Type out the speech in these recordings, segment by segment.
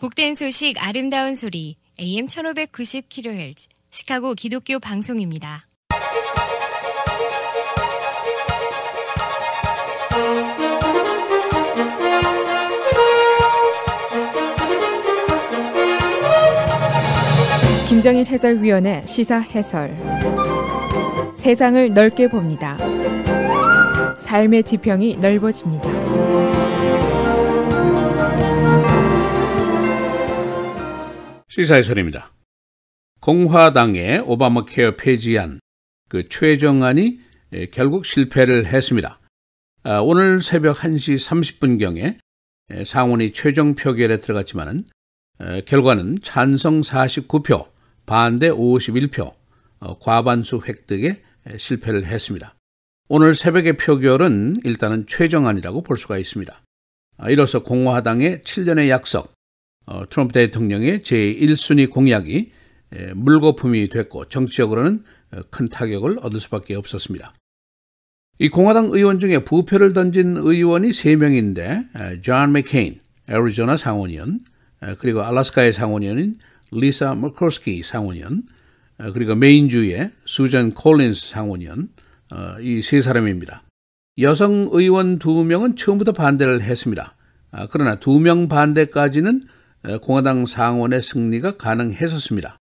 복된 소식 아름다운 소리 AM 1590kHz 시카고 기독교 방송입니다. 김정일 해설위원의 시사 해설. 세상을 넓게 봅니다. 삶의 지평이 넓어집니다. 시사 해설입니다. 공화당의 오바마 케어 폐지안, 그 최종안이 결국 실패를 했습니다. 오늘 새벽 1시 30분경에 상원이 최종 표결에 들어갔지만은 결과는 찬성 49표, 반대 51표, 과반수 획득에 실패를 했습니다. 오늘 새벽의 표결은 일단은 최종안이라고 볼 수가 있습니다. 이로써 공화당의 7년의 약속, 트럼프 대통령의 제1순위 공약이 물거품이 됐고 정치적으로는 큰 타격을 얻을 수밖에 없었습니다. 이 공화당 의원 중에 부표를 던진 의원이 3명인데 존 맥케인, 애리조나 상원의원, 그리고 알래스카의 상원의원인 리사 머커스키 상원의원, 그리고 메인주의 수잔 콜린스 상원의원, 이 세 사람입니다. 여성 의원 2명은 처음부터 반대를 했습니다. 그러나 2명 반대까지는 공화당 상원의 승리가 가능했었습니다.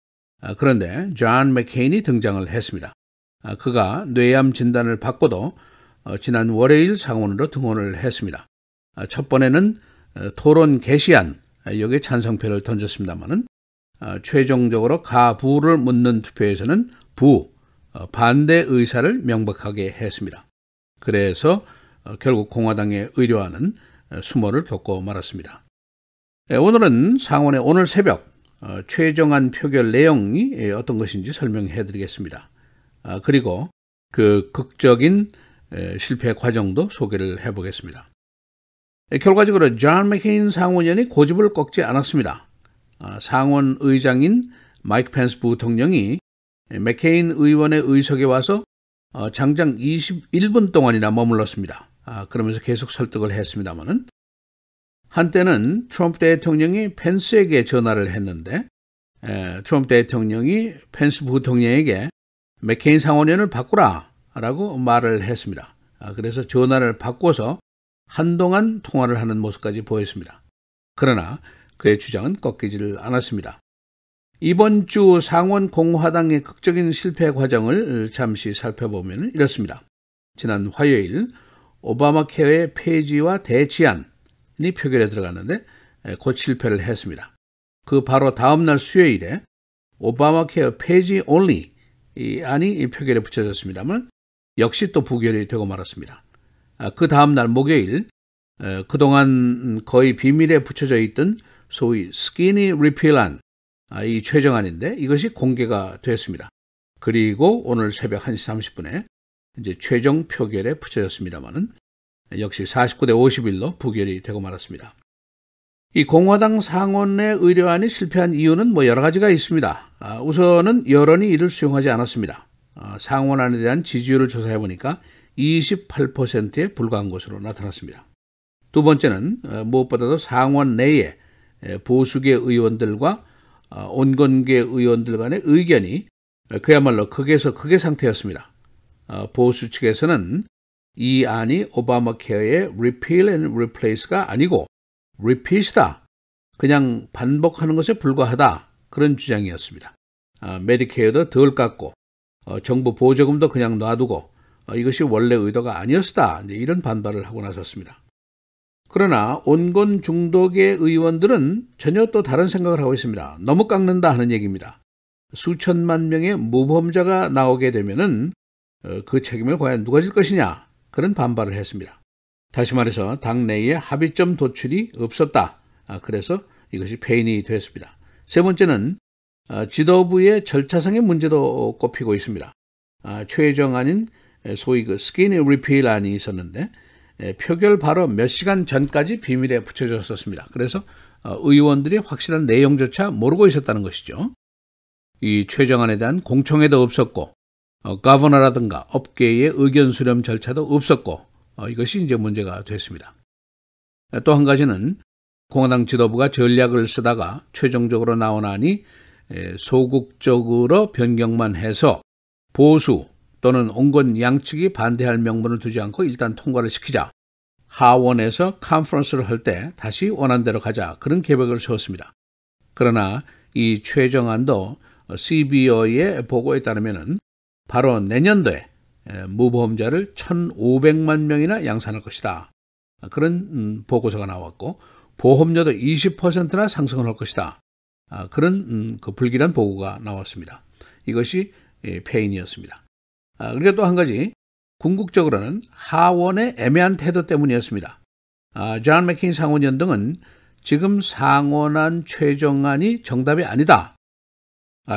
그런데 존 맥케인이 등장을 했습니다. 그가 뇌암 진단을 받고도 지난 월요일 상원으로 등원을 했습니다. 첫 번에는 토론 개시안, 여기에 찬성표를 던졌습니다만은 최종적으로 가부를 묻는 투표에서는 반대 의사를 명백하게 했습니다. 그래서 결국 공화당의 의료안은 수모를 겪고 말았습니다. 오늘은 상원의 오늘 새벽 최종안 표결 내용이 어떤 것인지 설명해 드리겠습니다. 그리고 그 극적인 실패 과정도 소개를 해 보겠습니다. 결과적으로 존 맥케인 상원의원이 고집을 꺾지 않았습니다. 상원 의장인 마이크 펜스 부통령이 맥케인 의원의 의석에 와서 장장 21분 동안이나 머물렀습니다. 그러면서 계속 설득을 했습니다마는 한때는 트럼프 대통령이 펜스에게 전화를 했는데 트럼프 대통령이 펜스 부통령에게 맥케인 상원의원을 바꾸라 라고 말을 했습니다. 그래서 전화를 바꿔서 한동안 통화를 하는 모습까지 보였습니다. 그러나 그의 주장은 꺾이지를 않았습니다. 이번 주 상원 공화당의 극적인 실패 과정을 잠시 살펴보면 이렇습니다. 지난 화요일 오바마 케어의 폐지와 대치안이 표결에 들어갔는데 곧 실패를 했습니다. 그 바로 다음 날 수요일에 오바마 케어 폐지 only 이 안이 표결에 붙여졌습니다만 역시 또 부결이 되고 말았습니다. 그 다음 날 목요일 그동안 거의 비밀에 붙여져 있던 소위 스키니 리필안, 이 최종안인데 이것이 공개가 됐습니다. 그리고 오늘 새벽 1시 30분에 이제 최종 표결에 붙여졌습니다만은 역시 49대 51로 부결이 되고 말았습니다. 이 공화당 상원의 의료안이 실패한 이유는 여러 가지가 있습니다. 우선은 여론이 이를 수용하지 않았습니다. 상원안에 대한 지지율을 조사해 보니까 28%에 불과한 것으로 나타났습니다. 두 번째는 무엇보다도 상원 내에 보수계 의원들과 온건계 의원들 간의 의견이 그야말로 극에서 극의 상태였습니다. 보수 측에서는 이 안이 오바마 케어의 repeal and replace가 아니고 repeat이다. 그냥 반복하는 것에 불과하다. 그런 주장이었습니다. 메디케어도 덜 깎고 정부 보조금도 그냥 놔두고 이것이 원래 의도가 아니었다. 이런 반발을 하고 나섰습니다. 그러나 온건 중독의 의원들은 전혀 또 다른 생각을 하고 있습니다. 너무 깎는다 하는 얘기입니다. 수천만 명의 무범자가 나오게 되면은 그 책임을 과연 누가 질 것이냐, 그런 반발을 했습니다. 다시 말해서 당 내에 합의점 도출이 없었다. 그래서 이것이 폐인이 됐습니다. 세 번째는 지도부의 절차상의 문제도 꼽히고 있습니다. 최종안인 소위 그 스키니 리필 안이 있었는데 표결 바로 몇 시간 전까지 비밀에 붙여졌었습니다. 그래서 의원들이 확실한 내용조차 모르고 있었다는 것이죠. 이 최종안에 대한 공청회도 없었고 거버너라든가 업계의 의견 수렴 절차도 없었고 이것이 이제 문제가 됐습니다. 또 한 가지는 공화당 지도부가 전략을 쓰다가 최종적으로 나오나니 소극적으로 변경만 해서 보수 또는 온건 양측이 반대할 명분을 두지 않고 일단 통과를 시키자. 하원에서 컨퍼런스를 할 때 다시 원안대로 가자. 그런 계획을 세웠습니다. 그러나 이 최정안도 CBO의 보고에 따르면 바로 내년도에 무보험자를 1,500만 명이나 양산할 것이다. 그런 보고서가 나왔고 보험료도 20%나 상승을 할 것이다. 그런 그 불길한 보고가 나왔습니다. 이것이 패인이었습니다. 그리고 또 한 가지 궁극적으로는 하원의 애매한 태도 때문이었습니다. 존 맥케인 상원의원 등은 지금 상원안 최종안이 정답이 아니다.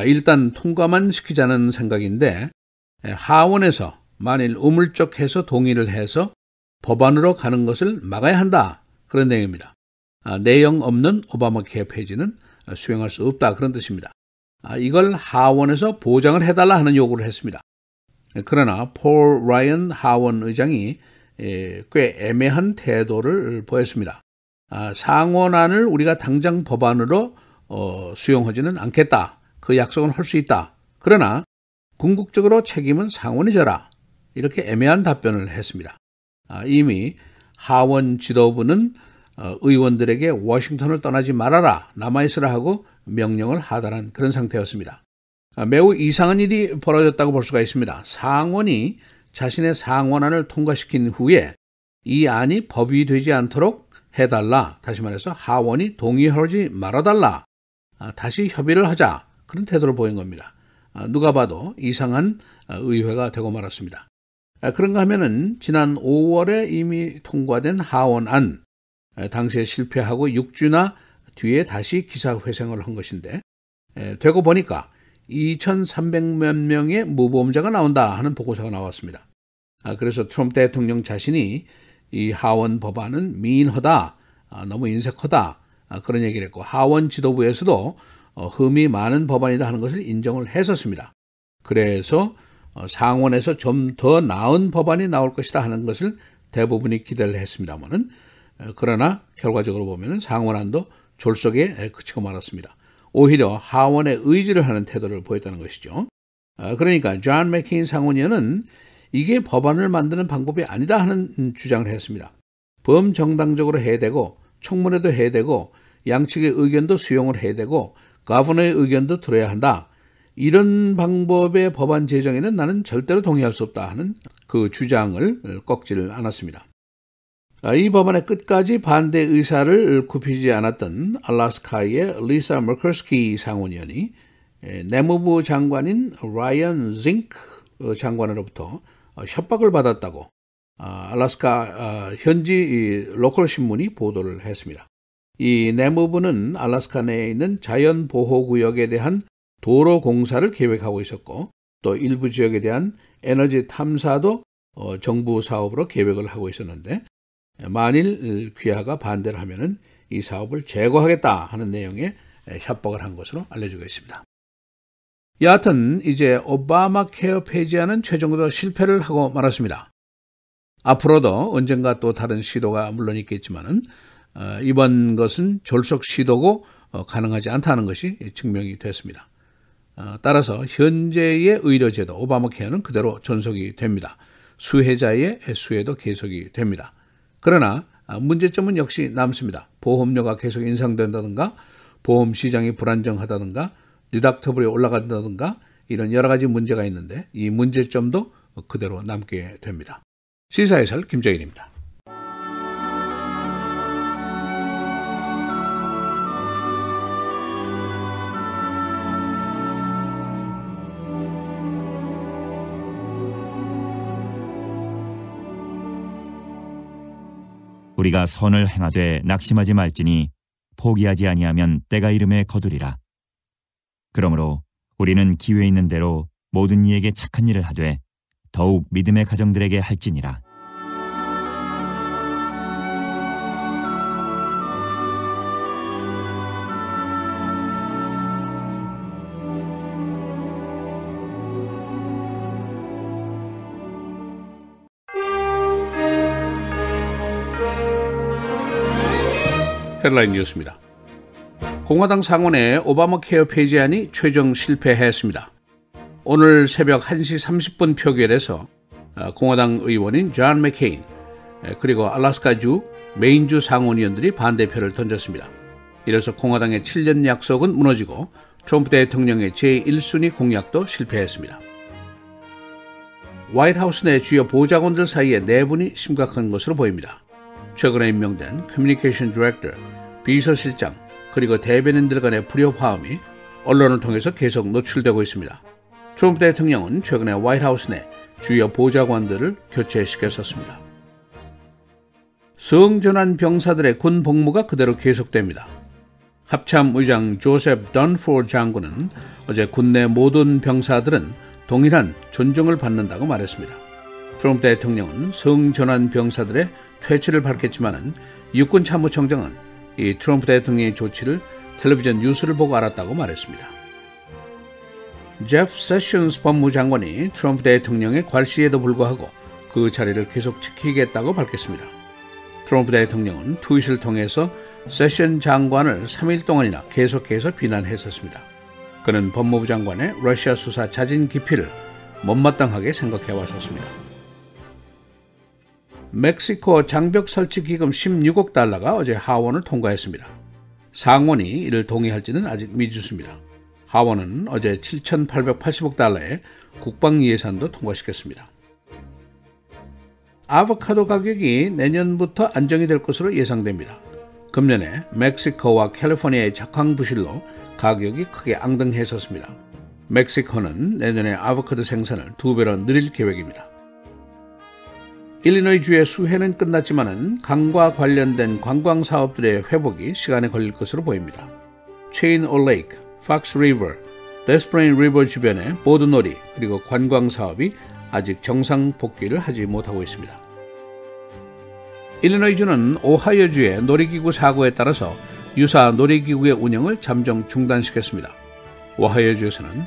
일단 통과만 시키자는 생각인데 하원에서 만일 우물쩍해서 동의를 해서 법안으로 가는 것을 막아야 한다. 그런 내용입니다. 내용 없는 오바마 케어 폐지는 수용할 수 없다. 그런 뜻입니다. 이걸 하원에서 보장을 해달라 하는 요구를 했습니다. 그러나 폴 라이언 하원 의장이 꽤 애매한 태도를 보였습니다. 상원안을 우리가 당장 법안으로 수용하지는 않겠다. 그 약속은 할 수 있다. 그러나 궁극적으로 책임은 상원이 져라. 이렇게 애매한 답변을 했습니다. 이미 하원 지도부는 의원들에게 워싱턴을 떠나지 말아라, 남아있으라 하고 명령을 하달한 그런 상태였습니다. 매우 이상한 일이 벌어졌다고 볼 수가 있습니다. 상원이 자신의 상원안을 통과시킨 후에 이 안이 법이 되지 않도록 해달라, 다시 말해서 하원이 동의하지 말아달라, 다시 협의를 하자, 그런 태도를 보인 겁니다. 누가 봐도 이상한 의회가 되고 말았습니다. 그런가 하면은 지난 5월에 이미 통과된 하원안, 당시에 실패하고 6주나 뒤에 다시 기사회생을 한 것인데 되고 보니까 2,300몇 명의 무보험자가 나온다 하는 보고서가 나왔습니다. 그래서 트럼프 대통령 자신이 이 하원 법안은 미인하다, 너무 인색하다, 그런 얘기를 했고 하원 지도부에서도 흠이 많은 법안이다 하는 것을 인정을 했었습니다. 그래서 상원에서 좀 더 나은 법안이 나올 것이다 하는 것을 대부분이 기대를 했습니다만은 그러나 결과적으로 보면 상원안도 졸속에 그치고 말았습니다. 오히려 하원의 의지를 하는 태도를 보였다는 것이죠. 그러니까 존 맥케인 상원의원은 이게 법안을 만드는 방법이 아니다 하는 주장을 했습니다. 범정당적으로 해야 되고 청문회도 해야 되고 양측의 의견도 수용을 해야 되고 가버너의 의견도 들어야 한다. 이런 방법의 법안 제정에는 나는 절대로 동의할 수 없다 하는 그 주장을 꺾지를 않았습니다. 이 법안의 끝까지 반대 의사를 굽히지 않았던 알래스카의 리사 머커스키 상원의원이 내무부 장관인 라이언 징크 장관으로부터 협박을 받았다고 알래스카 현지 로컬 신문이 보도를 했습니다. 이 내무부는 알래스카 내에 있는 자연보호구역에 대한 도로 공사를 계획하고 있었고 또 일부 지역에 대한 에너지 탐사도 정부 사업으로 계획을 하고 있었는데 만일 귀하가 반대를 하면은 이 사업을 제거하겠다 하는 내용의 협박을 한 것으로 알려지고 있습니다. 여하튼 이제 오바마 케어 폐지하는 최종적으로 실패를 하고 말았습니다. 앞으로도 언젠가 또 다른 시도가 물론 있겠지만은 이번 것은 졸속 시도고 가능하지 않다는 것이 증명이 됐습니다. 따라서 현재의 의료제도 오바마 케어는 그대로 존속이 됩니다. 수혜자의 수혜도 계속이 됩니다. 그러나 문제점은 역시 남습니다. 보험료가 계속 인상된다든가 보험 시장이 불안정하다든가 디덕터블이 올라간다든가 이런 여러 가지 문제가 있는데 이 문제점도 그대로 남게 됩니다. 시사해설 김정일입니다. 우리가 선을 행하되 낙심하지 말지니 포기하지 아니하면 때가 이름에 거두리라. 그러므로 우리는 기회 있는 대로 모든 이에게 착한 일을 하되 더욱 믿음의 가정들에게 할지니라. 헤드라인 뉴스입니다. 공화당 상원의 오바마 케어 폐지안이 최종 실패했습니다. 오늘 새벽 1시 30분 표결에서 공화당 의원인 존 맥케인 그리고 알래스카주, 메인주 상원의원들이 반대표를 던졌습니다. 이래서 공화당의 7년 약속은 무너지고 트럼프 대통령의 제1순위 공약도 실패했습니다. 화이트하우스 내 주요 보좌관들 사이의 내분이 심각한 것으로 보입니다. 최근에 임명된 커뮤니케이션 디렉터, 비서실장, 그리고 대변인들 간의 불협화음이 언론을 통해서 계속 노출되고 있습니다. 트럼프 대통령은 최근에 화이트하우스 내 주요 보좌관들을 교체시켰었습니다. 성전환 병사들의 군 복무가 그대로 계속됩니다. 합참의장 조셉 던포드 장군은 어제 군내 모든 병사들은 동일한 존중을 받는다고 말했습니다. 트럼프 대통령은 성전환 병사들의 퇴치를 밝혔지만 육군 참모총장은 이 트럼프 대통령의 조치를 텔레비전 뉴스를 보고 알았다고 말했습니다. 제프 세션스 법무장관이 트럼프 대통령의 괄시에도 불구하고 그 자리를 계속 지키겠다고 밝혔습니다. 트럼프 대통령은 트윗을 통해서 세션 장관을 3일 동안이나 계속해서 비난했었습니다. 그는 법무부 장관의 러시아 수사 자진 기피를 못마땅하게 생각해 왔었습니다. 멕시코 장벽 설치 기금 16억 달러가 어제 하원을 통과했습니다. 상원이 이를 동의할지는 아직 미지수입니다. 하원은 어제 7,880억 달러의 국방 예산도 통과시켰습니다. 아보카도 가격이 내년부터 안정이 될 것으로 예상됩니다. 금년에 멕시코와 캘리포니아의 작황 부실로 가격이 크게 앙등했었습니다. 멕시코는 내년에 아보카도 생산을 2배로 늘릴 계획입니다. 일리노이주의 수해는 끝났지만 강과 관련된 관광 사업들의 회복이 시간이 걸릴 것으로 보입니다. 체인 올레이크, 팍스 리버, 데스프레인 리버 주변의 보드놀이 그리고 관광 사업이 아직 정상 복귀를 하지 못하고 있습니다. 일리노이주는 오하이오주의 놀이기구 사고에 따라서 유사 놀이기구의 운영을 잠정 중단시켰습니다. 오하이오주에서는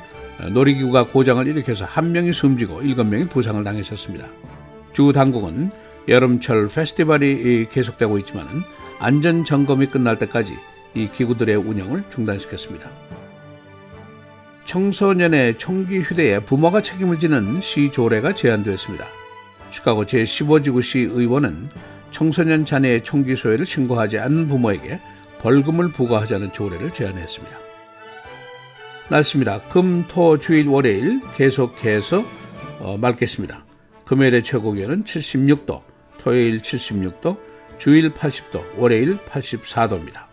놀이기구가 고장을 일으켜서 1명이 숨지고 7명이 부상을 당했었습니다. 주 당국은 여름철 페스티벌이 계속되고 있지만 안전 점검이 끝날 때까지 이 기구들의 운영을 중단시켰습니다. 청소년의 총기 휴대에 부모가 책임을 지는 시 조례가 제안되었습니다. 시카고 제15지구시 의원은 청소년 자녀의 총기 소유를 신고하지 않는 부모에게 벌금을 부과하자는 조례를 제안했습니다. 날씨입니다. 금, 토, 주일, 월요일 계속해서 맑겠습니다. 금요일의 최고기온은 76도, 토요일 76도, 주일 80도, 월요일 84도입니다.